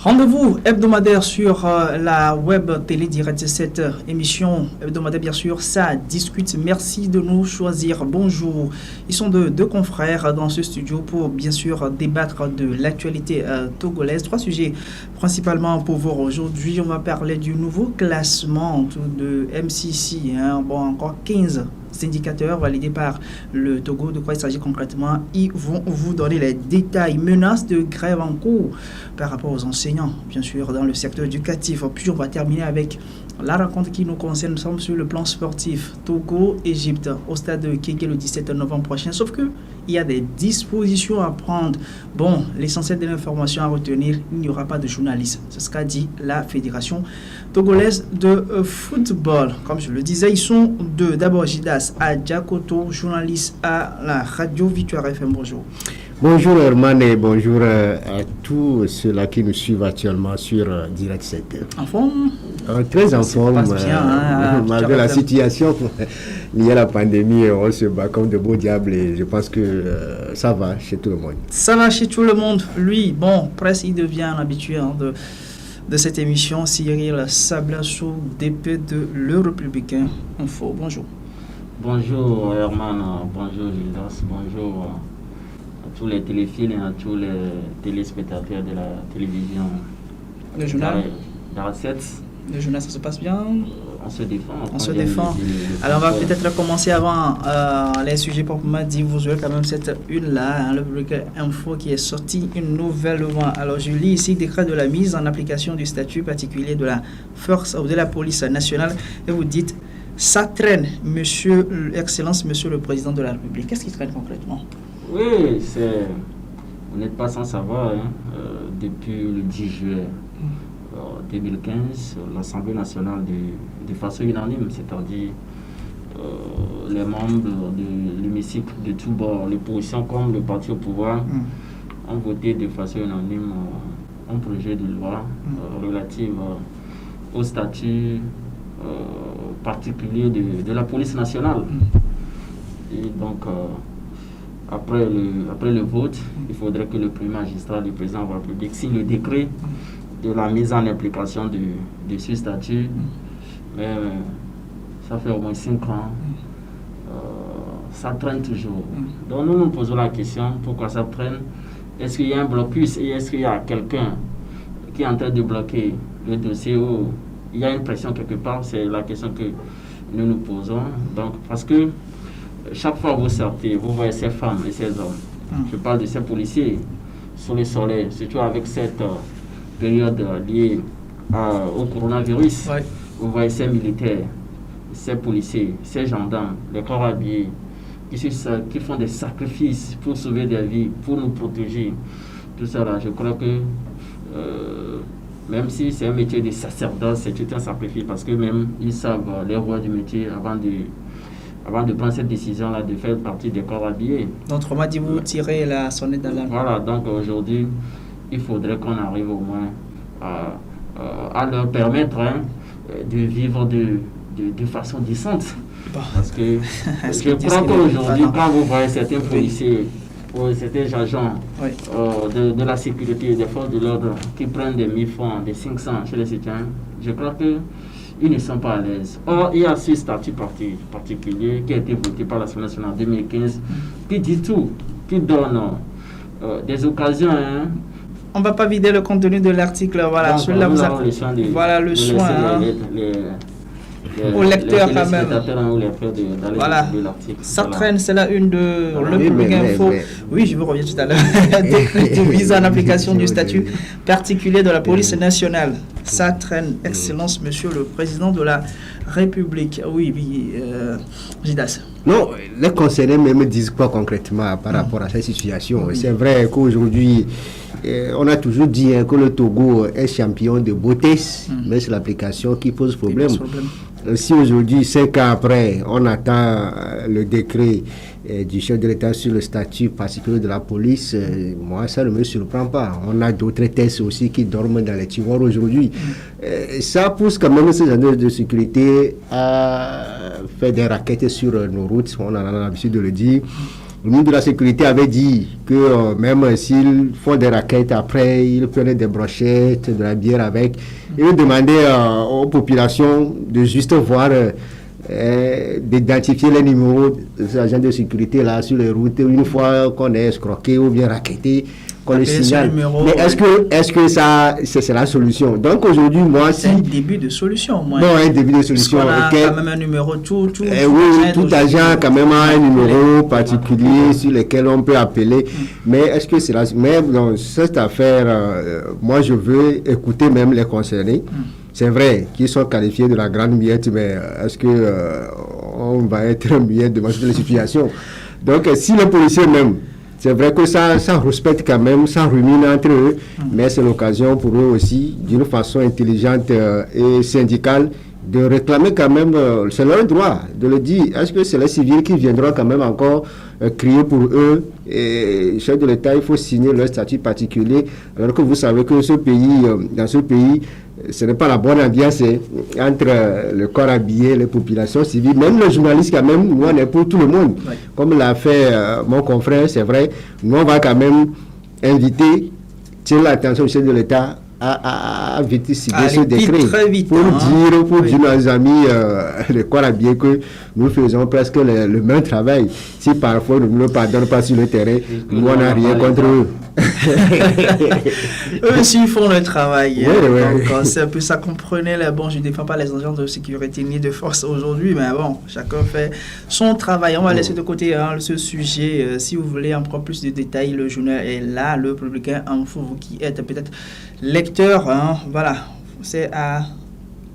Rendez-vous hebdomadaire sur la web télé direct, cette émission hebdomadaire bien sûr, ça discute. Merci de nous choisir. Bonjour, ils sont deux confrères dans ce studio pour bien sûr débattre de l'actualité togolaise. 3 sujets principalement pour vous aujourd'hui. On va parler du nouveau classement de MCC, encore 15 indicateurs validés par le Togo. De quoi il s'agit concrètement? Ils vont vous donner les détails. Menaces de grève en cours par rapport aux enseignants, bien sûr, dans le secteur éducatif. Puis on va terminer avec la rencontre qui nous concerne. Nous sommes sur le plan sportif. Togo-Égypte au stade de Kéké le 17 novembre prochain. Sauf que il y a des dispositions à prendre. Bon, l'essentiel de l'information à retenir, il n'y aura pas de journalistes. C'est ce qu'a dit la Fédération togolaise de football. Comme je le disais, ils sont deux. D'abord, Jidas Adjakoto, journaliste à la radio Victoire FM. Bonjour. Bonjour Herman et bonjour à tous ceux-là qui nous suivent actuellement sur Direct 7. En forme? Très en forme, malgré la situation liée à la pandémie, on se bat comme de beaux diables et je pense que ça va chez tout le monde. Ça va chez tout le monde. Lui, presque il devient un habitué de cette émission. Cyril Sablassou, DP de Le Républicain Info. Bonjour. Bonjour Herman, bonjour Gildas, bonjour à tous les téléphiles et à tous les téléspectateurs de la télévision. Le journal Direct 7. Le journal, ça se passe bien? On se défend. On se défend. Alors, on va peut-être commencer avant les sujets proprement dit. Vous aurez quand même cette une-là, le Républicain Info qui est sorti une nouvellement. Alors, je lis ici décret de la mise en application du statut particulier de la force ou de la police nationale. Et vous dites, ça traîne, Excellence, Monsieur le Président de la République. Qu'est-ce qui traîne concrètement? Oui, vous n'êtes pas sans savoir, depuis le 10 juillet 2015, l'Assemblée nationale de façon unanime, c'est-à-dire les membres de l'hémicycle de tous bords, l'opposition comme le parti au pouvoir, ont voté de façon unanime un projet de loi relatif au statut particulier de la police nationale. Et donc, après le vote, il faudrait que le premier magistrat, le président de la République, signe le décret de la mise en application de ce statut. Mais ça fait au moins 5 ans. Ça traîne toujours. Donc nous nous posons la question, pourquoi ça traîne? Est-ce qu'il y a un blocus et est-ce qu'il y a quelqu'un qui est en train de bloquer le dossier ou il y a une pression quelque part? C'est la question que nous nous posons. Donc, parce que chaque fois que vous sortez, vous voyez ces femmes et ces hommes. Je parle de ces policiers sous le soleil, surtout avec cette période liée au coronavirus. Ouais. Vous voyez ces militaires, ces policiers, ces gendarmes, les corps habillés, qui font des sacrifices pour sauver des vies, pour nous protéger. Tout ça là, je crois que même si c'est un métier de sacerdoce, c'est tout un sacrifice parce que même ils savent les rois du métier avant de prendre cette décision-là de faire partie des corps habillés. Donc, on m'a dit vous tirez la sonnette d'alarme. Voilà, donc aujourd'hui, il faudrait qu'on arrive au moins à leur permettre de vivre de façon décente. Parce que je crois qu'aujourd'hui, quand vous voyez certains policiers ou certains agents de la sécurité, des forces de l'ordre qui prennent des 1000 francs, des 500 chez les citoyens, je crois qu'ils ne sont pas à l'aise. Or, il y a ce statut particulier qui a été voté par l'Assemblée nationale en 2015 qui dit tout, qui donne des occasions. On ne va pas vider le contenu de l'article. Voilà, celui-là vous a... Voilà le soin. Au lecteur quand même. Voilà. Ça traîne, c'est la une de Le Républicain Info. Oui, je vous reviens tout à l'heure. Décret de mise en application du statut particulier de la police nationale. Ça traîne, Excellence, Monsieur le Président de la République. Oui, Jidas. Non, les concernés me disent quoi concrètement par rapport à cette situation. C'est vrai qu'aujourd'hui, on a toujours dit que le Togo est champion de beauté, mais c'est l'application qui pose problème. Si aujourd'hui, 5 ans après, on attend le décret du chef de l'État sur le statut particulier de la police, moi, ça ne me surprend pas. On a d'autres tests aussi qui dorment dans les tiroirs aujourd'hui. Ça pousse quand même ces agents de sécurité à faire des raquettes sur nos routes, on a l'habitude de le dire. Le ministre de la Sécurité avait dit que même s'ils font des raquettes après, ils prenaient des brochettes, de la bière avec. Il demandait aux populations de juste voir, d'identifier les numéros des agents de sécurité là sur les routes une fois qu'on est escroqué ou bien raquetté. Qu'on le signale. Mais est-ce que ça c'est la solution? Donc aujourd'hui, moi, c'est un début de solution. Moi. Non, un début de solution. On a quand même un numéro tout agent quand même a un numéro particulier sur lequel on peut appeler. Mais est-ce que c'est la... Mais dans cette affaire, moi je veux écouter même les concernés. C'est vrai qu'ils sont qualifiés de la grande miette, mais est-ce que on va être miette devant cette situation? Donc si les policiers même, c'est vrai que ça respecte quand même, ça rumine entre eux, mais c'est l'occasion pour eux aussi, d'une façon intelligente et syndicale, de réclamer quand même, c'est leur droit de le dire. Est-ce que c'est les civils qui viendront quand même encore crier pour eux? Et chef de l'État, il faut signer leur statut particulier, alors que vous savez que ce pays, dans ce pays, ce n'est pas la bonne ambiance entre le corps habillé, les populations civiles, même les journalistes quand même, nous on est pour tout le monde. Oui. Comme l'a fait mon confrère, c'est vrai, nous on va quand même inviter, tirer l'attention du chef de l'État à vite signer ce décret vite, pour dire à nos amis le corps habillé que nous faisons presque le même travail. Si parfois nous ne le pardonnons pas sur le terrain, nous on n'a rien contre eux. Eux aussi ils font le travail. Oui. Donc c'est un peu ça, comprenez là. Bon, je ne défends pas les agents de sécurité ni de force aujourd'hui, mais bon, chacun fait son travail. On va laisser de côté ce sujet. Si vous voulez encore plus de détails, le journal est là, le Républicain Info, vous qui êtes peut-être lecteur, voilà, c'est à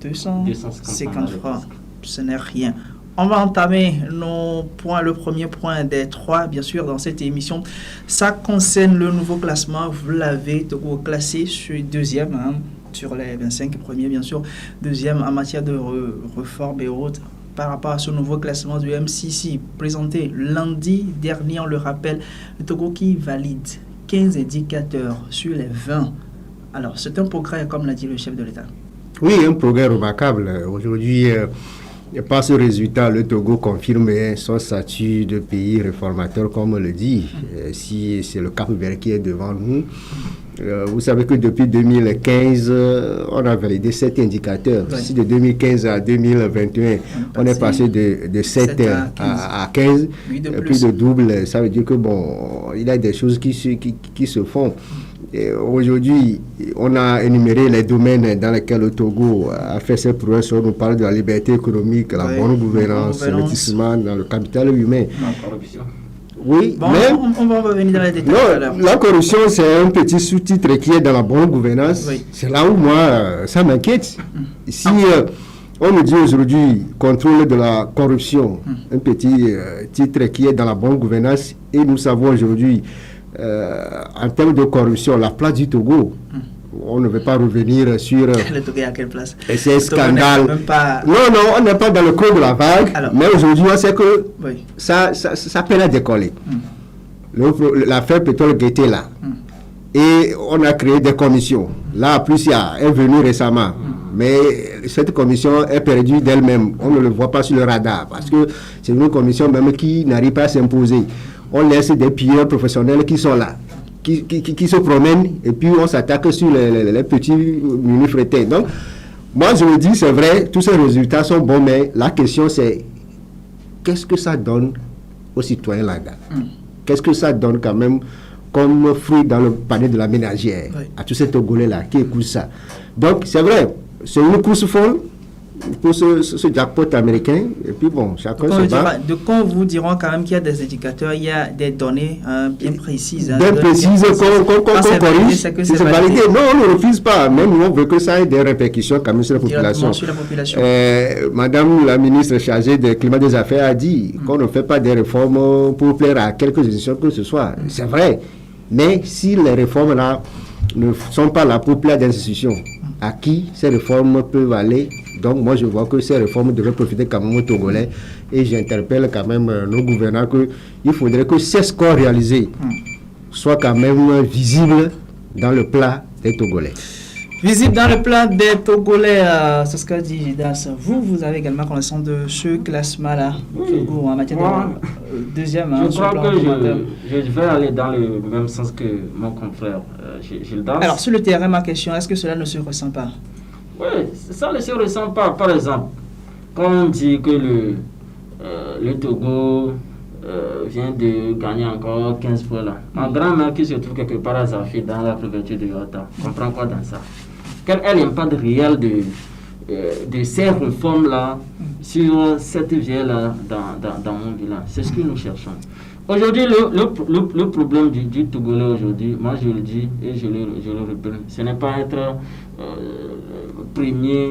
250 francs. Ce n'est rien. On va entamer nos points. Le premier point des 3, bien sûr, dans cette émission. Ça concerne le nouveau classement. Vous l'avez classé sur deuxième, sur les 25 premiers, bien sûr. Deuxième en matière de réforme et autres. Par rapport à ce nouveau classement du MCC, présenté lundi dernier, on le rappelle, le Togo qui valide 15 indicateurs sur les 20. Alors, c'est un progrès, comme l'a dit le chef de l'État. Oui, un progrès remarquable. Aujourd'hui, par ce résultat, le Togo confirme son statut de pays réformateur, comme on le dit. Si c'est le Cap Vert qui est devant nous, vous savez que depuis 2015, on a validé 7 indicateurs. Oui. Si de 2015 à 2021, on est passé de 7 à 15, plus de double. Ça veut dire que bon, il y a des choses qui se font. Aujourd'hui, on a énuméré les domaines dans lesquels le Togo a fait ses prouesses. On nous parle de la liberté économique, la bonne gouvernance, l'investissement dans le capital humain. La corruption. Oui, bon, mais on va revenir dans les détails. Non, la corruption, c'est un petit sous-titre qui est dans la bonne gouvernance. Oui. C'est là où moi, ça m'inquiète. Si on me dit aujourd'hui contrôle de la corruption, un petit titre qui est dans la bonne gouvernance, et nous savons aujourd'hui en termes de corruption, la place du Togo, on ne veut pas revenir sur... Le Togo est à quelle place? Ces scandales. Pas... Non, on n'est pas dans le creux de la vague. Alors, mais aujourd'hui, on sait que ça peine à décoller. L'affaire pétrole était là. Et on a créé des commissions. Là, Plusia est venue récemment. Mais cette commission est perdue d'elle-même. On ne le voit pas sur le radar. Parce que c'est une commission même qui n'arrive pas à s'imposer. On laisse des pilleurs professionnels qui sont là, qui se promènent, et puis on s'attaque sur les petits menus frétés. Donc, moi je me dis, c'est vrai, tous ces résultats sont bons, mais la question c'est, qu'est-ce que ça donne aux citoyens là-dedans? Qu'est-ce que ça donne quand même comme fruit dans le panier de la ménagère, à tous ces Togolais-là qui écoutent ça? Donc, c'est vrai, c'est une course folle pour ce jackpot américain, et puis bon, chacun se bat. De quand vous diront quand même qu'il y a des indicateurs, il y a des données bien précises. Bien précises qu'on corrige, c'est validé. Non, on ne refuse pas, même nous on veut que ça ait des répercussions quand même sur la population. Madame la ministre chargée du climat des affaires a dit qu'on ne fait pas des réformes pour plaire à quelques institutions que ce soit. C'est vrai, mais si les réformes-là ne sont pas là pour plaire d'institutions, à qui ces réformes peuvent aller? Donc moi je vois que ces réformes devraient profiter quand même aux Togolais, et j'interpelle quand même nos gouvernants qu'il faudrait que ces scores réalisés soient quand même visibles dans le plat des Togolais. Visite dans le plan des Togolais, c'est ce qu'a dit Gidas. Vous avez également connaissance de ce classement-là, en matière de deuxième. Je crois que je vais aller dans le même sens que mon confrère Gildas. Alors, sur le terrain, ma question, est-ce que cela ne se ressent pas? Oui, ça ne se ressent pas. Par exemple, quand on dit que le Togo vient de gagner encore 15 fois là. Ma grand-mère qui se trouve quelque part à Zafi dans la préfecture de Yota, comprend quoi dans ça? Quel est l'impact réel de ces réformes-là sur cette vie-là dans mon village? C'est ce que nous cherchons. Aujourd'hui, le problème du Togolais aujourd'hui, moi je le dis et je le répète, ce n'est pas être premier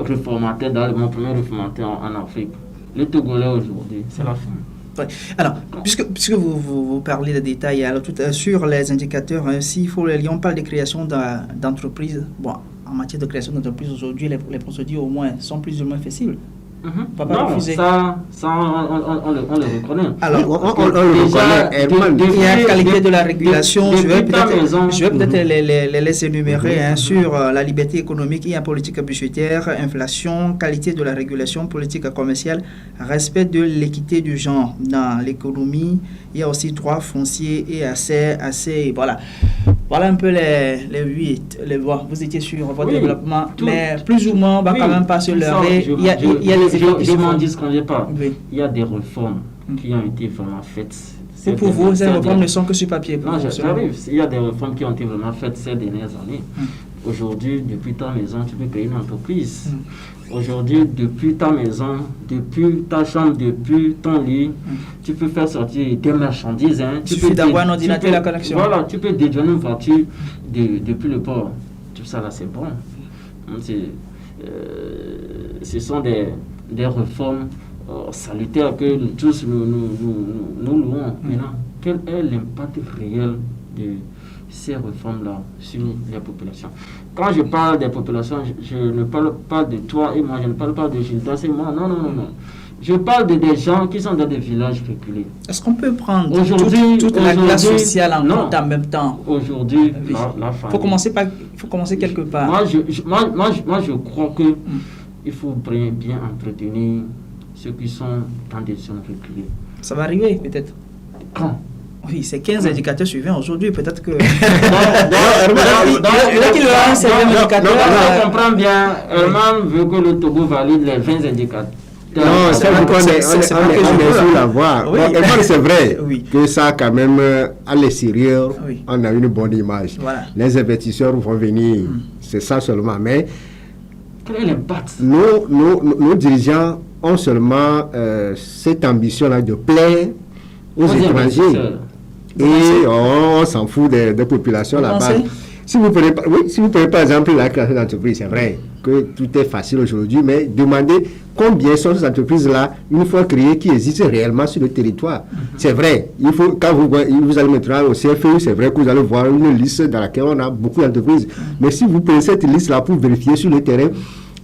réformateur, mon premier réformateur en Afrique. Le Togolais aujourd'hui, c'est la fin. Ouais. Alors, puisque vous parlez de détails, alors, sur les indicateurs, s'il faut, on parle de création d'entreprises. Bon, en matière de création d'entreprises, aujourd'hui, les procédures au moins sont plus ou moins flexibles. Non, ça on le reconnaît. Alors, on le reconnaît. Il y a la qualité de la régulation. Je vais peut-être les énumérer sur la liberté économique et en politique budgétaire, inflation, qualité de la régulation, politique commerciale, respect de l'équité du genre dans l'économie. Il y a aussi droit foncier et assez voilà. Voilà un peu les 8. Vous étiez sur votre développement, mais plus ou moins, on va quand même pas se leurrer. Il y a les efforts. Je m'en disconviens pas. Il y a des réformes qui ont été vraiment faites. Pour vous, ces réformes ne sont que sur papier. Non, j'arrive. Il y a des réformes qui ont été vraiment faites ces dernières années. Aujourd'hui, depuis ta maison, tu peux créer une entreprise. Aujourd'hui, depuis ta maison, depuis ta chambre, depuis ton lit, tu peux faire sortir des marchandises. Il suffit d'avoir un ordinateur et la connexion. Voilà, tu peux déjeuner une voiture depuis le port. Tout ça là, c'est bon. Ce sont des réformes salutaires que nous tous nous louons. Maintenant, quel est l'impact réel de ces réformes-là sur les populations? Quand je parle des populations, je ne parle pas de toi et moi, je ne parle pas de Gildas et moi, non. Je parle de des gens qui sont dans des villages reculés. Est-ce qu'on peut prendre toute la classe sociale en compte en même temps? Aujourd'hui, la famille. Il faut commencer quelque part. Moi, je crois que il faut bien entretenir ceux qui sont dans des zones reculées. Ça va arriver, peut-être. Quand? Oui, c'est 15 indicateurs suivants aujourd'hui, peut-être que... Donc, je comprends bien, Herman veut que le Togo valide les 20 indicateurs. Non, c'est vrai qu'on est sur la voie. C'est vrai que ça, quand même, à l'extérieur, on a une bonne image. Voilà. Les investisseurs vont venir, c'est ça seulement. Mais quel est l'impact? Nos dirigeants ont seulement cette ambition-là de plaire aux étrangers. Et on s'en fout des populations là-bas. Si vous prenez par exemple la création d'entreprise, c'est vrai que tout est facile aujourd'hui, mais demandez combien sont ces entreprises-là, une fois créées, qui existent réellement sur le territoire. C'est vrai, quand vous allez maintenant au CFEU, c'est vrai que vous allez voir une liste dans laquelle on a beaucoup d'entreprises. Mais si vous prenez cette liste-là pour vérifier sur le terrain,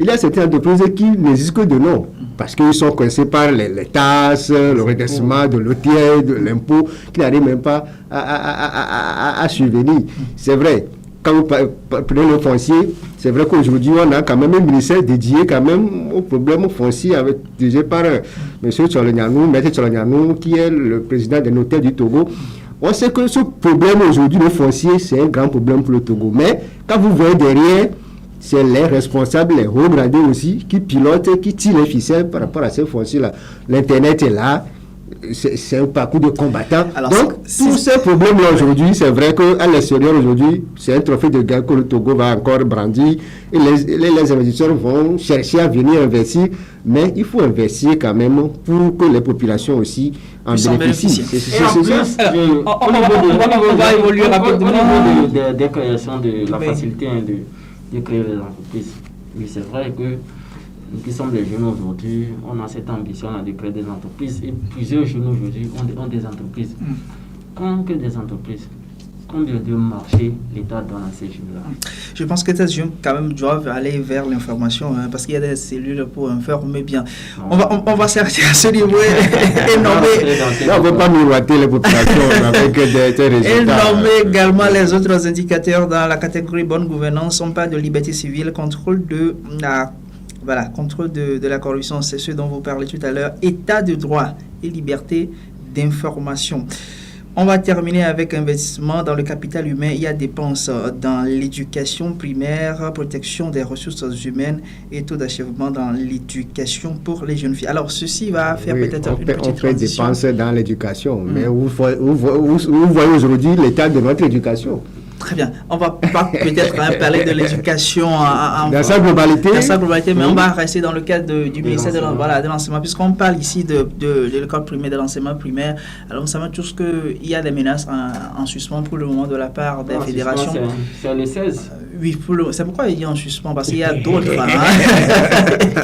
il y a certaines entreprises qui n'existent que de nom, parce qu'ils sont coincés par les tasses, le redressement de l'OTI, de l'impôt, qui n'arrivent même pas à survenir. C'est vrai. Quand vous prenez le foncier, c'est vrai qu'aujourd'hui, on a quand même un ministère dédié quand même au problème foncier, dirigé par M. Tcholognanou, Maître Tcholognanou, qui est le président des notaires du Togo. On sait que ce problème aujourd'hui, le foncier, c'est un grand problème pour le Togo. Mais quand vous voyez derrière, c'est les responsables, les hauts gradés aussi, qui pilotent, qui tirent les ficelles par rapport à ces fonciers-là. L'Internet est là. C'est un parcours de combattants. Alors, donc, tous ces problèmes-là aujourd'hui, c'est vrai qu'à l'extérieur aujourd'hui, c'est un trophée de guerre que le Togo va encore brandir et les investisseurs vont chercher à venir investir, mais il faut investir quand même pour que les populations aussi en bénéficient. On va évoluer rapidement. Au niveau des créations de la facilité de créer les entreprises, oui, c'est vrai que nous qui sommes les jeunes aujourd'hui, on a cette ambition-là de créer des entreprises et plusieurs jeunes aujourd'hui ont des entreprises. Quand que des entreprises, combien de marchés l'État donne à ces jeunes-là? Je pense que ces jeunes, quand même, doivent aller vers l'information, parce qu'il y a des cellules pour informer bien. On va s'arrêter à ce niveau et nommer... Là, on ne veut pas miroiter les populations avec des résultats. Et nommer également les autres indicateurs dans la catégorie bonne gouvernance. On parle de liberté civile, contrôle de la corruption, c'est ce dont vous parlez tout à l'heure, état de droit et liberté d'information. On va terminer avec investissement dans le capital humain. Il y a dépenses dans l'éducation primaire, protection des ressources humaines et taux d'achèvement dans l'éducation pour les jeunes filles. Alors, ceci va faire peut-être une petite transition. On fait dépenses dans l'éducation, mais vous voyez aujourd'hui l'état de notre éducation. Très bien. On va pas peut-être parler de l'éducation dans sa globalité, mais on va rester dans le cadre du ministère de l'enseignement, puisqu'on parle ici de l'école primaire, de l'enseignement primaire. Alors, nous savons tous qu'il y a des menaces en suspens pour le moment de la part des fédérations. C'est le 16. Oui, c'est pourquoi il y a en suspens, parce qu'il y a d'autres.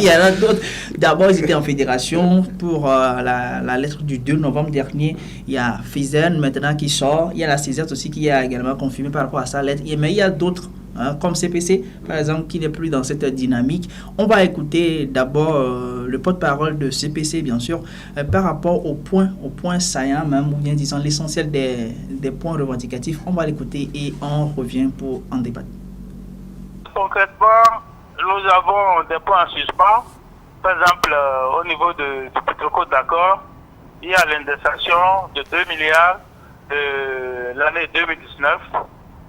Il y en a d'autres. D'abord, ils étaient en fédération pour la lettre du 2 novembre dernier. Il y a FISEN maintenant qui sort. Il y a la CISET aussi qui a également confirmé par rapport à sa lettre. Mais il y a d'autres, comme CPC, par exemple, qui n'est plus dans cette dynamique. On va écouter d'abord le porte-parole de CPC, bien sûr, par rapport au point saillant, même, ou bien disons l'essentiel des points revendicatifs. On va l'écouter et on revient pour en débattre. Concrètement, nous avons des points en suspens. Par exemple, au niveau du Pétroco d'accord, il y a l'indexation de 2 milliards de l'année 2019,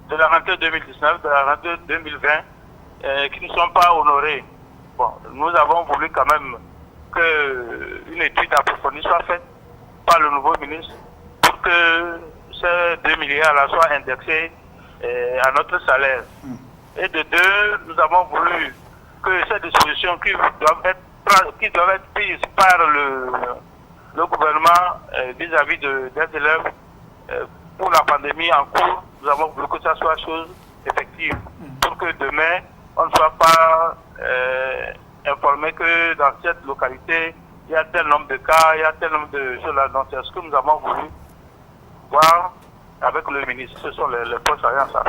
de la rentrée 2019, de la rentrée 2020, qui ne sont pas honorés. Bon, nous avons voulu quand même qu'une étude approfondie soit faite par le nouveau ministre pour que ces 2 milliards-là soient indexés à notre salaire. Et de deux, nous avons voulu que ces dispositions qui doivent être prises par le gouvernement vis-à-vis des élèves pour la pandémie en cours, nous avons voulu que ça soit chose effective pour que demain, on ne soit pas informé que dans cette localité, il y a tel nombre de cas, il y a tel nombre de choses là. Donc, c'est ce que nous avons voulu voir avec le ministre. Ce sont les postes à ça.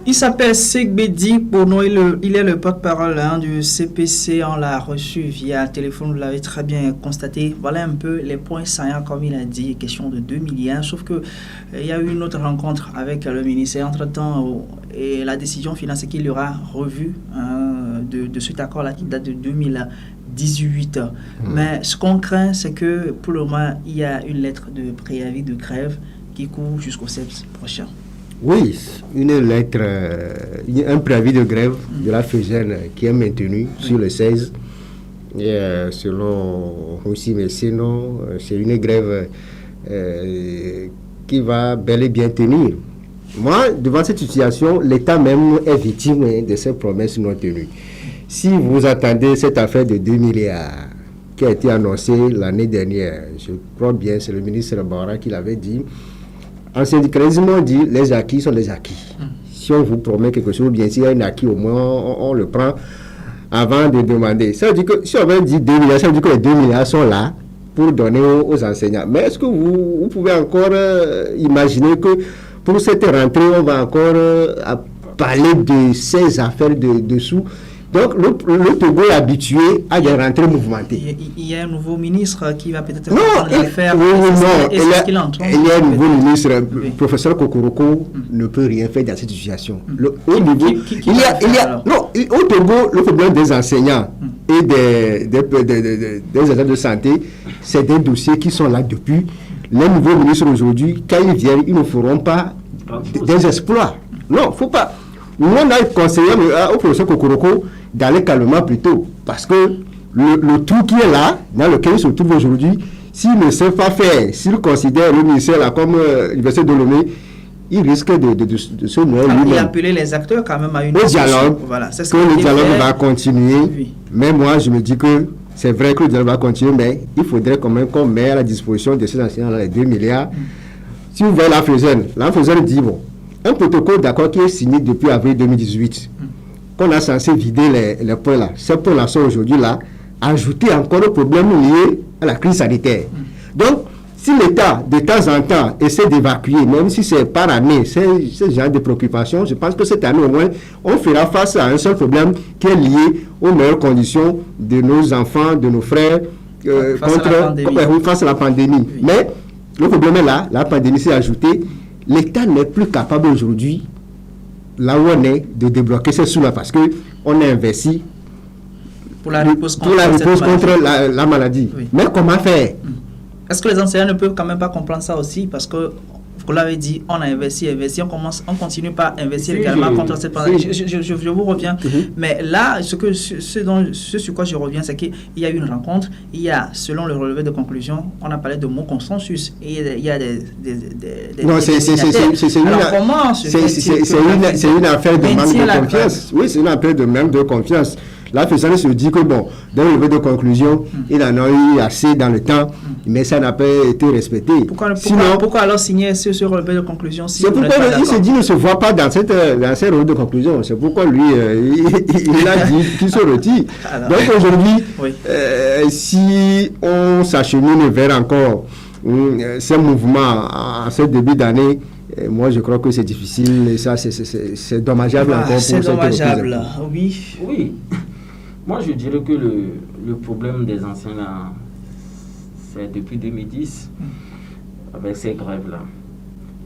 Il s'appelle Segbedi Bono, il est le porte-parole du CPC. On l'a reçu via téléphone, vous l'avez très bien constaté. Voilà un peu les points saillants, comme il a dit, question de 2 milliards. Sauf qu'il y a eu une autre rencontre avec le ministère. Entre-temps, et la décision finale, c'est qu'il y aura revue de cet accord-là qui date de 2018. Mais ce qu'on craint, c'est que pour le moment, il y a une lettre de préavis de grève qui court jusqu'au 7 prochain. Oui, une lettre, un préavis de grève de la FEGEN qui est maintenu sur le 16. Et, selon aussi mes sinon, c'est une grève qui va bel et bien tenir. Moi, devant cette situation, l'État même est victime de ces promesses non tenues. Si vous attendez cette affaire de 2 milliards qui a été annoncée l'année dernière, je crois bien, c'est le ministre Barra qui l'avait dit. En syndicalisme, on dit les acquis sont les acquis. Si on vous promet quelque chose, bien s'il y a un acquis, au moins on le prend avant de demander. Ça veut dire que si on avait dit 2 milliards, ça veut dire que les 2 milliards sont là pour donner aux enseignants. Mais est-ce que vous pouvez encore imaginer que pour cette rentrée, on va encore parler de ces affaires de sous? Donc, le Togo est habitué à des rentrées mouvementées. Il y a un nouveau ministre qui va peut-être faire il y a un nouveau ministre, le professeur Kokoroko ne peut rien faire dans cette situation. Au Togo, le problème des enseignants et des agents de santé, c'est des dossiers qui sont là depuis. Les nouveaux ministres aujourd'hui, quand ils viennent, ils ne feront pas des exploits. Non, il ne faut pas. Nous, on a conseillé au professeur Kokoroko d'aller calmement plutôt, parce que le trou qui est là, dans lequel il se trouve aujourd'hui, s'il ne sait pas faire, s'il considère le ministère là comme l'université de Lomé, il risque de se noyer lui-même. Il a appelé les acteurs quand même à une dialogue, voilà, c'est ce que le dialogue va continuer. Oui. Mais moi, je me dis que c'est vrai que le dialogue va continuer, mais il faudrait quand même qu'on mette à la disposition de ces enseignants les 2 milliards. Si vous voyez la FESEN dit, bon, un protocole d'accord qui est signé depuis avril 2018, qu'on a censé vider les points là. Ces points là sont aujourd'hui là, ajoutés encore aux problèmes liés à la crise sanitaire. Donc, si l'État, de temps en temps, essaie d'évacuer, même si c'est par année, ce genre de préoccupations, je pense que cette année, au moins, on fera face à un seul problème qui est lié aux meilleures conditions de nos enfants, de nos frères, face à la pandémie. Oui. Mais le problème est là, la pandémie s'est ajoutée. L'État n'est plus capable aujourd'hui, là où on est, de débloquer ces sous-là parce qu'on a investi pour la réponse contre la maladie. Oui. Mais comment faire? Est-ce que les enseignants ne peuvent quand même pas comprendre ça aussi? Parce que vous l'avez dit, on a investi, on continue par investir également contre cette pandémie. Je vous reviens. Mais là, ce sur quoi je reviens, c'est qu'il y a eu une rencontre, il y a, selon le relevé de conclusion, on a parlé de mot consensus. Et il y a des non, c'est une affaire de manque de confiance. Oui, c'est une affaire de manque de confiance. Là, FESANES se dit que bon, dans le relevé de conclusion, il en a eu assez dans le temps, mais ça n'a pas été respecté. Pourquoi alors signer ce relevé de conclusion si c'est pourquoi il se dit qu'il ne se voit pas dans ces relevé de conclusion. C'est pourquoi lui, il a dit qu'il se retire. Alors, donc aujourd'hui, oui. Si on s'achemine vers encore ces mouvements en ce début d'année, moi, je crois que c'est difficile et ça, c'est dommageable encore pour c'est dommageable, oui. Oui. Moi, je dirais que le problème des enseignants, c'est depuis 2010, avec ces grèves-là.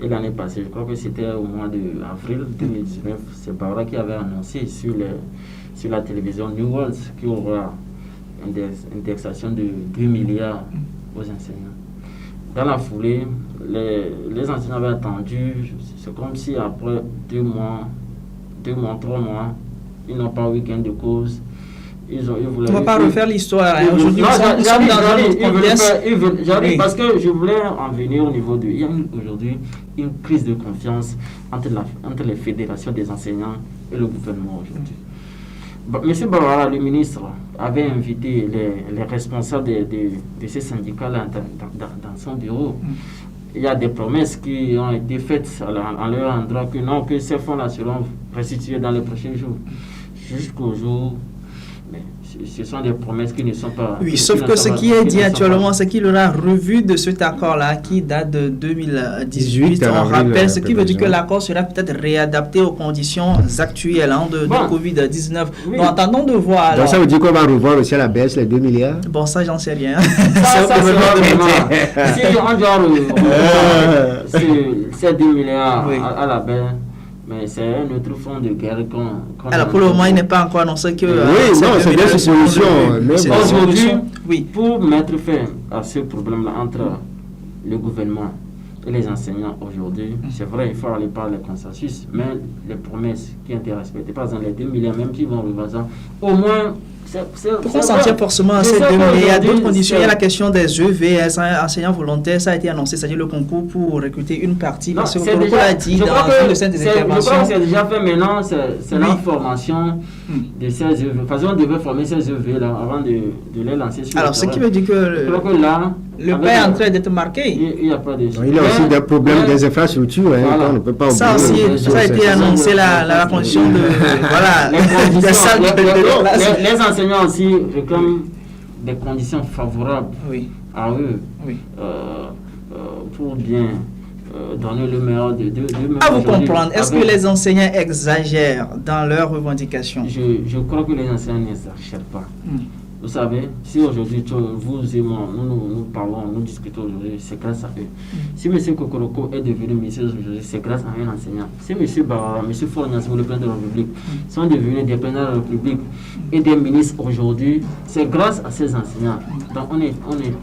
Et l'année passée, je crois que c'était au mois d'avril 2019, c'est Barra qui avait annoncé sur la télévision New World qu'il y aura une indexation de 2 milliards aux enseignants. Dans la foulée, les enseignants avaient attendu, c'est comme si après 2 mois, 3 mois, ils n'ont pas eu gain de cause. On ne va pas refaire l'histoire. Aujourd'hui, j'arrive parce que je voulais en venir au niveau il y a aujourd'hui une crise de confiance entre les fédérations des enseignants et le gouvernement aujourd'hui. Monsieur Barara, le ministre, avait invité les responsables de ces syndicats-là dans son bureau. Il y a des promesses qui ont été faites en leur endroit que ces fonds-là seront restitués dans les prochains jours. Jusqu'au jour, mais ce sont des promesses qui ne sont pas... Oui, sauf que ce qui est dit actuellement, c'est qu'il aura revu de cet accord-là qui date de 2018. On rappelle, ce qui veut dire que l'accord sera peut-être réadapté aux conditions actuelles de Covid-19. Oui. Donc, attendons de voir. Alors. Donc, ça veut dire qu'on va revoir aussi à la baisse les 2 milliards? Bon, ça, j'en sais rien. Ça sera vraiment... Si on doit revoir ces 2 milliards à la baisse... Mais c'est un autre front de guerre qu'on alors, pour le moment, il n'est pas encore annoncé que... oui, non, c'est bien cette solution. Aujourd'hui, oui, pour mettre fin à ce problème-là entre le gouvernement et les enseignants aujourd'hui, c'est vrai, il faut aller par le consensus, mais les promesses qui ont été respectées, par exemple, les 2 milliards, même qui vont revoir ça, au moins... Pourquoi on s'en tient forcément à ces 2 milliards? Il y a d'autres conditions. Il y a la question des EV, enseignants volontaires, ça a été annoncé, c'est-à-dire le concours pour recruter une partie. Non, parce que on l'a dit dans une de ces interventions. Je crois que c'est déjà fait maintenant, c'est la formation de ces EV. De toute façon, on devait former ces EV là, avant de les lancer sur alors, ce qui veut dire que le pas est en train d'être marqué. Il n'y a pas de... Il y a aussi des problèmes des infrastructures. Voilà. On ne peut pas oublier. Ça aussi, ça a été annoncé, la condition de... voilà, les salles de les enseignants aussi réclament des conditions favorables à eux pour bien donner le meilleur de à vous comprendre, est-ce que les enseignants exagèrent dans leurs revendications? Je crois que les enseignants n'exagèrent pas. Vous savez, si aujourd'hui vous et moi, nous parlons, nous discutons aujourd'hui, c'est grâce à eux. Si M. Kokoroko est devenu ministre aujourd'hui, c'est grâce à un enseignant. Si M. Barara, M. Fornias, le président de la République, sont devenus des présidents de la République et des ministres aujourd'hui, c'est grâce à ces enseignants. Donc on est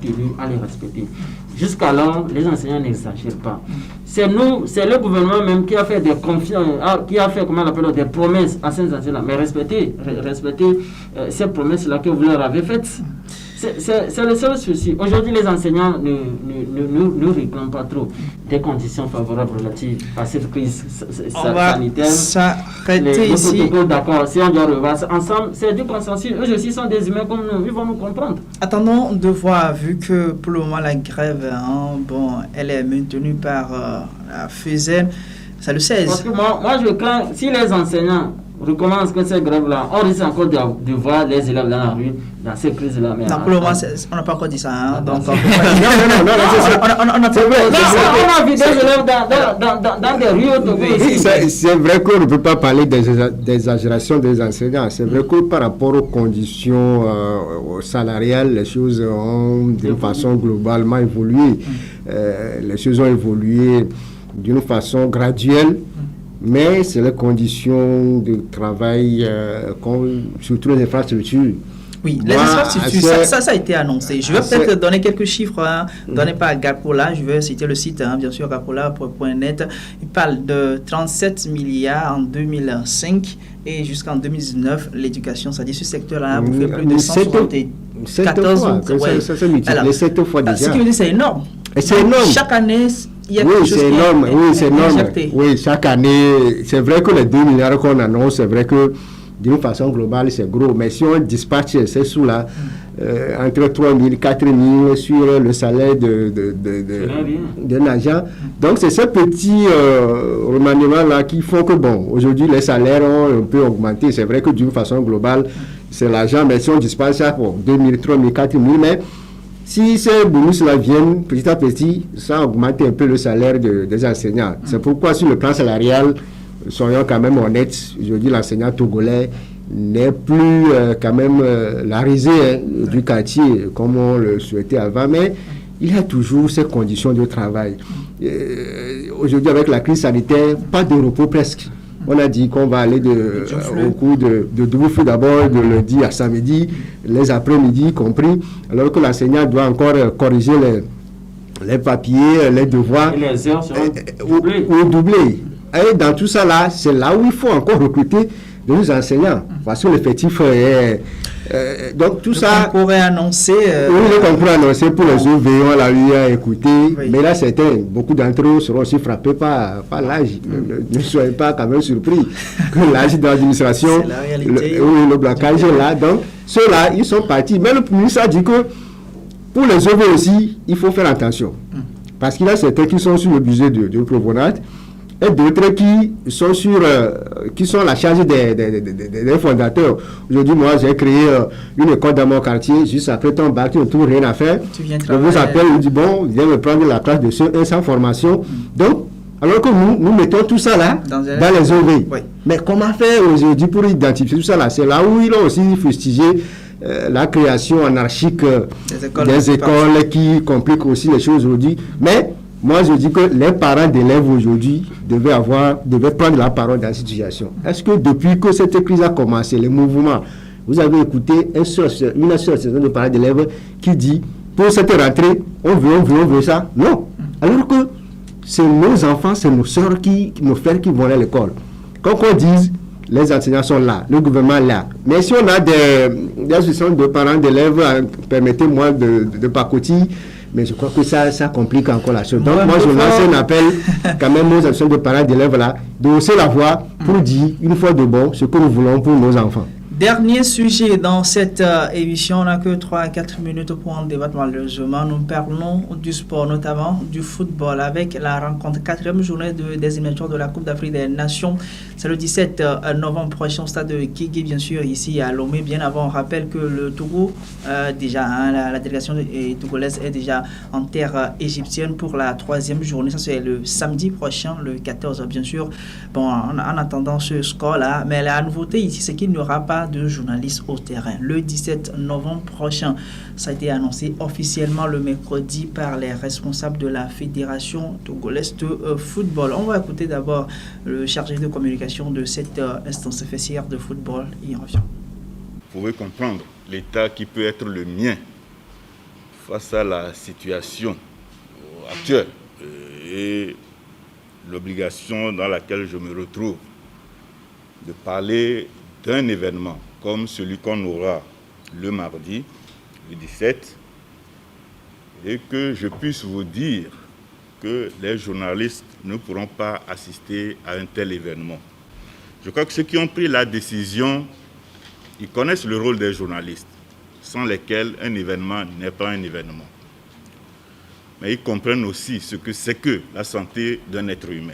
tenu à les respecter. Jusqu'alors, les enseignants n'exagèrent pas. C'est le gouvernement même qui a fait des confiances, qui a fait, comment on appelle, des promesses à ces enseignants. Mais respectez ces promesses-là que vous leur avez faites. C'est le seul souci. Aujourd'hui, les enseignants ne réclament pas trop des conditions favorables relatives à cette crise sanitaire. On va s'arrêter ici. D'accord, si on doit revoir ça ensemble, c'est du consensus. Eux aussi sont des humains comme nous, ils vont nous comprendre. Attendons de voir, vu que pour le moment la grève, elle est maintenue par la FESANES, c'est le 16. Parce que moi je crains, si les enseignants recommence que ces grèves-là, on risque encore de voir les élèves dans la rue, dans ces crises-là. Donc, pour le moment, on n'a pas encore dit ça. Hein? Donc, non, on a vu des élèves dans des rues au Togo. C'est vrai qu'on ne peut pas parler des exagérations des enseignants. C'est vrai que par rapport aux conditions salariales, les choses ont d'une façon globalement évolué. Les choses ont évolué d'une façon graduelle. Mais c'est les conditions de travail, surtout les infrastructures. Oui, les infrastructures, ça a été annoncé. Je vais peut-être donner quelques chiffres, donnés par Gapola. Je vais citer le site, bien sûr, gapola.net. Il parle de 37 milliards en 2005 et jusqu'en 2019, l'éducation, c'est-à-dire ce secteur-là, vous fait plus de 174 fois. Les 7 fois déjà. Ce qui veut dire c'est énorme. Et c'est énorme. Chaque année, il y a quelque chose c'est énorme. Oui, chaque année, c'est vrai que les 2 milliards qu'on annonce, c'est vrai que d'une façon globale, c'est gros. Mais si on dispatche ces sous-là, entre 3 000 et 4 000 sur le salaire d'un agent, donc c'est ces petits remaniements-là qui font que, bon, aujourd'hui, les salaires ont un peu augmenté. C'est vrai que d'une façon globale, c'est l'argent, mais si on dispatche ça pour 2 000, 3 000, 4 000, mais si ces bonus-là viennent petit à petit, ça augmente un peu le salaire des enseignants. C'est pourquoi sur le plan salarial, soyons quand même honnêtes, je dis l'enseignant togolais n'est plus quand même la risée du quartier comme on le souhaitait avant, mais il y a toujours ces conditions de travail. Aujourd'hui, avec la crise sanitaire, pas de repos presque. On a dit qu'on va aller au cours de double flux d'abord, de lundi à samedi, les après-midi compris, alors que l'enseignant doit encore corriger les papiers, les devoirs. Et les heures seront ou doublées. Et dans tout ça là, c'est là où il faut encore recruter de nos enseignants. Parce que l'effectif est... donc tout ça... On pourrait annoncer... oui, le concours annoncé pour les OV, on l'a eu à écouter. Oui. Mais là, beaucoup d'entre eux seront aussi frappés par l'âge. Ne soyez pas quand même surpris que l'âge de l'administration, le blocage est là. Donc, ceux-là, ils sont partis. Mais le ministre a dit que pour les OV aussi, il faut faire attention. Parce qu'il y a certains qui sont sur le budget de Provonat et d'autres qui sont à la charge des fondateurs. Aujourd'hui, moi, j'ai créé une école dans mon quartier, juste après ton bac, tu ne trouves rien à faire. Je vous appelle, je dis, bon, viens me prendre la classe de ceux sans formation. Donc, alors que nous mettons tout ça là, dans les OV. Oui. Mais comment faire aujourd'hui pour identifier tout ça là? C'est là où ils ont aussi fustigé la création anarchique des écoles qui compliquent aussi les choses aujourd'hui. Mais moi, je dis que les parents d'élèves aujourd'hui devaient prendre la parole dans la situation. Est-ce que depuis que cette crise a commencé, les mouvements, vous avez écouté une association de parents d'élèves qui dit, pour cette rentrée, on veut ça? Non. Alors que c'est nos enfants, c'est nos soeurs, nos frères qui vont à l'école. Quand on dit, les enseignants sont là, le gouvernement est là. Mais si on a des associations de parents d'élèves, permettez-moi de pacotiller, mais je crois que ça complique encore la chose. Donc, moi, je lance un appel quand même aux associations de parents d'élèves là, de hausser la voix pour dire, une fois de bon, ce que nous voulons pour nos enfants. Dernier sujet dans cette émission, on n'a que 3 à 4 minutes pour en débattre malheureusement. Nous parlons du sport, notamment du football, avec la rencontre 4e journée des éliminatoires de la Coupe d'Afrique des Nations. C'est le 17 novembre prochain au stade de Guigui, bien sûr, ici à Lomé. Bien avant, on rappelle que le Togo, déjà, la délégation togolaise est déjà en terre égyptienne pour la 3e journée. Ça, c'est le samedi prochain, le 14, bien sûr. Bon, en attendant ce score-là, mais la nouveauté ici, c'est qu'il n'y aura pas de journalistes au terrain. Le 17 novembre prochain, ça a été annoncé officiellement le mercredi par les responsables de la Fédération togolaise de football. On va écouter d'abord le chargé de communication de cette instance fessière de football. Il revient. Vous pouvez comprendre l'état qui peut être le mien face à la situation actuelle et l'obligation dans laquelle je me retrouve de parler d'un événement comme celui qu'on aura le mardi, le 17, et que je puisse vous dire que les journalistes ne pourront pas assister à un tel événement. Je crois que ceux qui ont pris la décision, ils connaissent le rôle des journalistes, sans lesquels un événement n'est pas un événement. Mais ils comprennent aussi ce que c'est que la santé d'un être humain.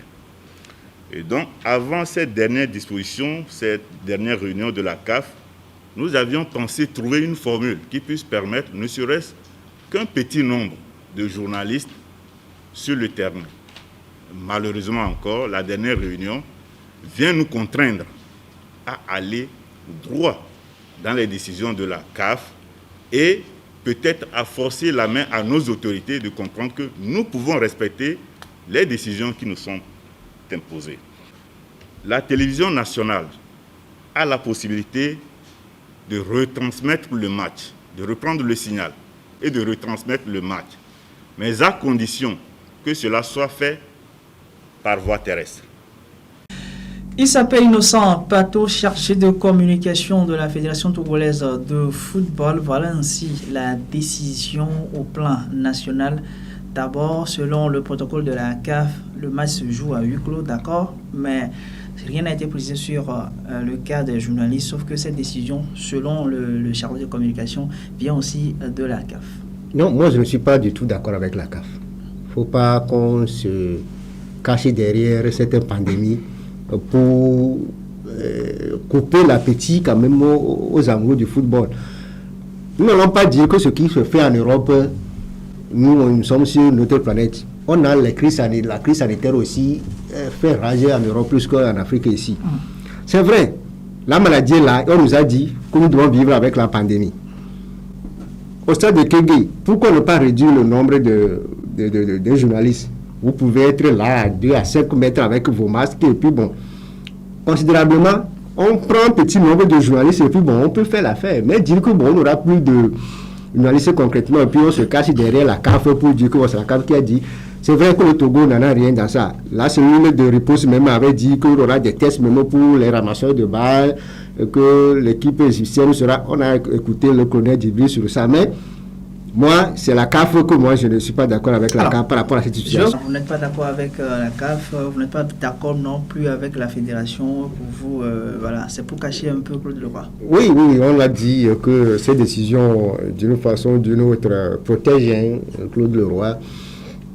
Et donc, avant cette dernière disposition, cette dernière réunion de la CAF, nous avions pensé trouver une formule qui puisse permettre, ne serait-ce qu'un petit nombre de journalistes sur le terrain. Malheureusement encore, la dernière réunion vient nous contraindre à aller droit dans les décisions de la CAF et peut-être à forcer la main à nos autorités de comprendre que nous pouvons respecter les décisions qui nous sont imposées. La télévision nationale a la possibilité de retransmettre le match, de reprendre le signal et de retransmettre le match, mais à condition que cela soit fait par voie terrestre. Il s'appelle Innocent Pato, chargé de communication de la Fédération togolaise de football. Voilà ainsi la décision au plan national. D'abord, selon le protocole de la CAF, le match se joue à huis clos, d'accord, mais rien n'a été précisé sur le cas des journalistes, sauf que cette décision, selon le chargé de communication, vient aussi de la CAF. Non, moi je ne suis pas du tout d'accord avec la CAF. Il ne faut pas qu'on se cache derrière cette pandémie pour couper l'appétit quand même aux amoureux du football. Nous n'allons pas dire que ce qui se fait en Europe, nous sommes sur notre planète. On a la crise sanitaire aussi fait rager en Europe plus qu'en Afrique ici. C'est vrai, la maladie est là, on nous a dit que nous devons vivre avec la pandémie. Au stade de Kégué, pourquoi ne pas réduire le nombre de journalistes? Vous pouvez être là à 2 à 5 mètres avec vos masques et puis bon, considérablement, on prend un petit nombre de journalistes et puis bon, on peut faire l'affaire. Mais dire que bon, on n'aura plus de journalistes concrètement et puis on se cache derrière la CAF pour dire que bon, c'est la CAF qui a dit. C'est vrai que le Togo n'en a rien dans ça. La cellule de riposte même avait dit qu'il y aura des tests même pour les ramasseurs de balles, que l'équipe égyptienne sera... On a écouté le colonel Djibril sur ça, mais moi, c'est la CAF que moi, je ne suis pas d'accord avec la CAF par rapport à cette situation. Vous n'êtes pas d'accord avec la CAF, vous n'êtes pas d'accord non plus avec la fédération. Pour vous, voilà, c'est pour cacher un peu Claude Leroy. Oui, on a dit que ces décisions, d'une façon ou d'une autre, protègent Claude Leroy.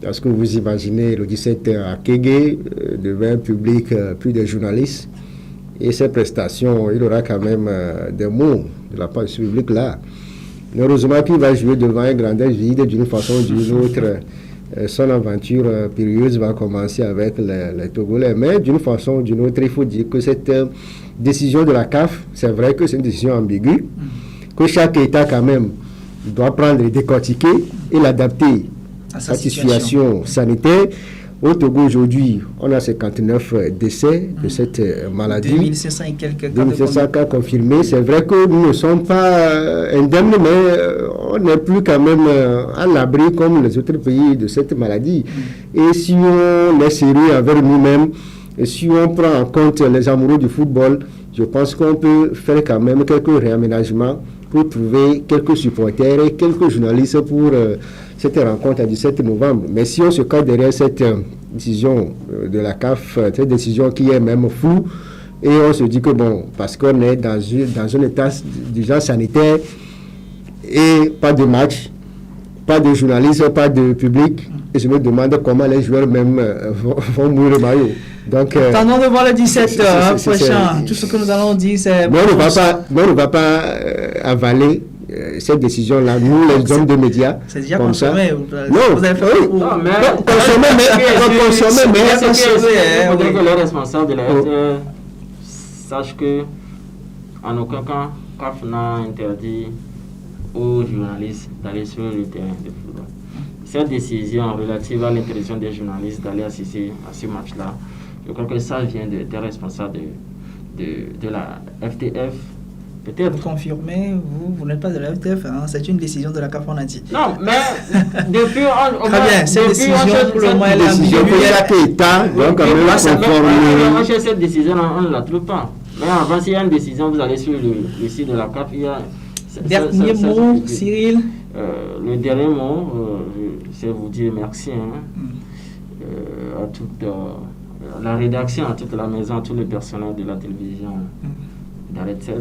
Parce que vous imaginez, le 17 à Kégué, devant un public, plus de journalistes, et ces prestations, il aura quand même des mots de la part de ce public-là. Heureusement qu'il va jouer devant un grandeur vide d'une façon ou d'une autre. Son aventure périlleuse va commencer avec les Togolais. Mais d'une façon ou d'une autre, il faut dire que cette décision de la CAF, c'est vrai que c'est une décision ambiguë, que chaque État quand même doit prendre et décortiquer et l'adapter à sa situation sanitaire. Au Togo aujourd'hui, on a 59 décès de cette maladie. 2500 et quelques cas. 2500 cas confirmés. C'est vrai que nous ne sommes pas indemnes, mais on n'est plus quand même à l'abri comme les autres pays de cette maladie. Et si on est sérieux avec nous-mêmes, et si on prend en compte les amoureux du football, je pense qu'on peut faire quand même quelques réaménagements pour trouver quelques supporters et quelques journalistes pour cette rencontre du 17 novembre. Mais si on se cache derrière cette décision de la CAF, cette décision qui est même floue, et on se dit que bon, parce qu'on est dans un état d'urgence sanitaire et pas de match, pas de journalistes, pas de public, et je me demande comment les joueurs même vont mourir le maillot. Donc, attendons de voir le 17 prochain. Tout ce que nous allons dire, c'est... Mais on ne va pas avaler cette décision-là, nous, les hommes de médias. C'est déjà consommé. Vous avez fait consommer, mais il faudrait que les responsables de la RTL sachent que, en aucun cas, CAF n'a interdit aux journalistes d'aller sur le terrain de football. Cette décision relative à l'interdiction des journalistes d'aller assister à ce match-là, je crois que ça vient des responsables de la FTF. Peut-être. Vous confirmez, vous n'êtes pas de la FTF, hein, c'est une décision de la CAF, on a dit. Non, mais depuis... Très bien, cette décision pour le moment, elle est ambiguë. Chaque État doit quand même conformer. Cette décision, on ne la trouve pas. Mais avant, s'il y a une décision, vous allez sur le site de la CAF, il y a... Dernier mot, Cyril. Le dernier mot, c'est vous dire merci à toute la rédaction, à toute la maison, à tout le personnel de la télévision d'Arrêt 7.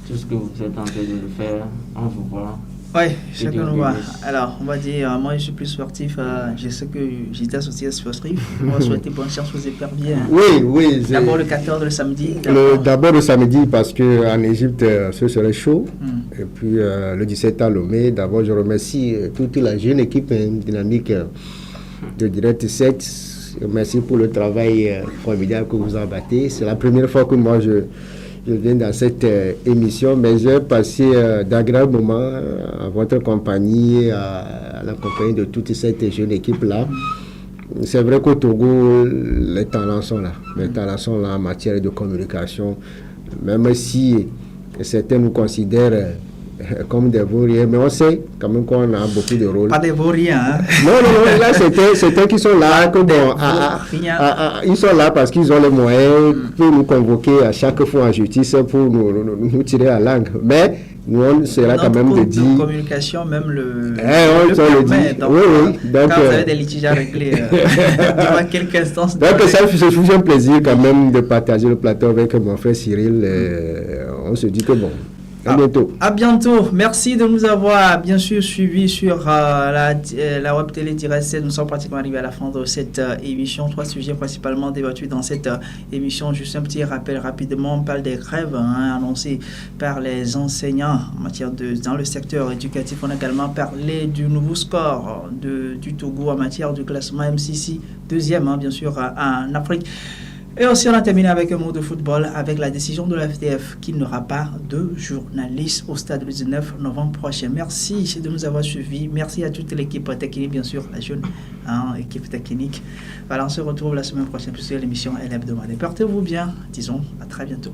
Tout ce que vous êtes en train de faire, on vous voit. Oui, chacun nous voit. Alors, on va dire, moi je suis plus sportif, je sais que j'étais associé à sportif. On va souhaiter bonne chance aux éperviers. Oui. D'abord le 14, le samedi. D'abord le samedi, parce qu'en Égypte, ce serait chaud. Et puis le 17 à Lomé, d'abord je remercie toute la jeune équipe dynamique de Direct 7. Merci pour le travail formidable que vous abattez. C'est la première fois que moi je viens dans cette émission, mais j'ai passé d'agréables moments à votre compagnie, à la compagnie de toute cette jeune équipe-là. C'est vrai qu'au Togo, les talents sont là. Les talents sont là en matière de communication, même si certains nous considèrent comme des vauriens, mais on sait quand même qu'on a beaucoup de rôles. Pas des vauriens, hein? Non, là, c'est eux qui sont là, que bon, ils sont là parce qu'ils ont les moyens pour nous convoquer à chaque fois en justice pour nous tirer la langue. Mais nous, on sera quand même de dire... de communication, même le permet. Donc, oui. Donc, quand vous avez des litiges à régler devant quelques instances... Donc, ça fait toujours un plaisir quand même de partager le plateau avec mon frère Cyril. On se dit que bon... À bientôt. À bientôt. Merci de nous avoir bien sûr suivis sur la web télé Direct. Nous sommes pratiquement arrivés à la fin de cette émission. 3 sujets principalement débattus dans cette émission. Juste un petit rappel rapidement. On parle des grèves annoncées par les enseignants en matière dans le secteur éducatif. On a également parlé du nouveau score du Togo en matière de classement MCC, deuxième bien sûr en Afrique. Et aussi, on a terminé avec un mot de football avec la décision de la FDF qu'il n'y aura pas de journalistes au stade le 19 novembre prochain. Merci de nous avoir suivis. Merci à toute l'équipe technique, bien sûr, la jeune équipe technique. Voilà, on se retrouve la semaine prochaine puisque l'émission est hebdomadaire. Portez-vous bien. Disons à très bientôt.